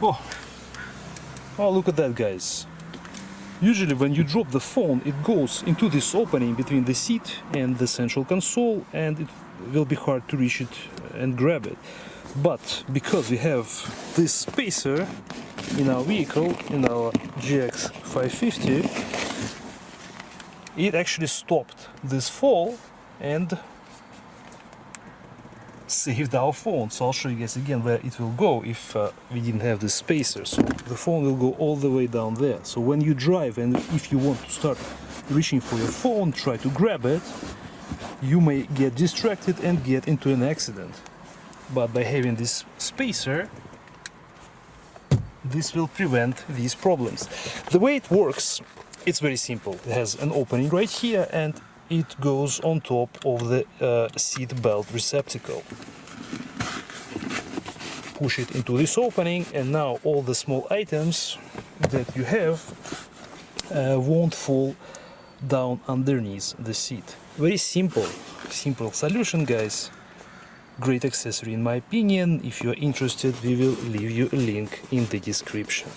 Oh, look at that, guys. Usually when you drop the phone, it goes into this opening between the seat and the central console, and it will be hard to reach it and grab it. But because we have this spacer in our vehicle, in our GX550, it actually stopped this fall and saved our phone. So I'll show you guys again where it will go if we didn't have this spacer. So the phone will go all the way down there. So when you drive and if you want to start reaching for your phone, try to grab it, you may get distracted and get into an accident. But by having this spacer, this will prevent these problems. The way it works, it's very simple. It has an opening right here and it goes on top of the seat belt receptacle. Push it into this opening and now all the small items that you have won't fall down underneath the seat. Very simple solution, guys. Great accessory in my opinion. If you are interested, we will leave you a link in the description.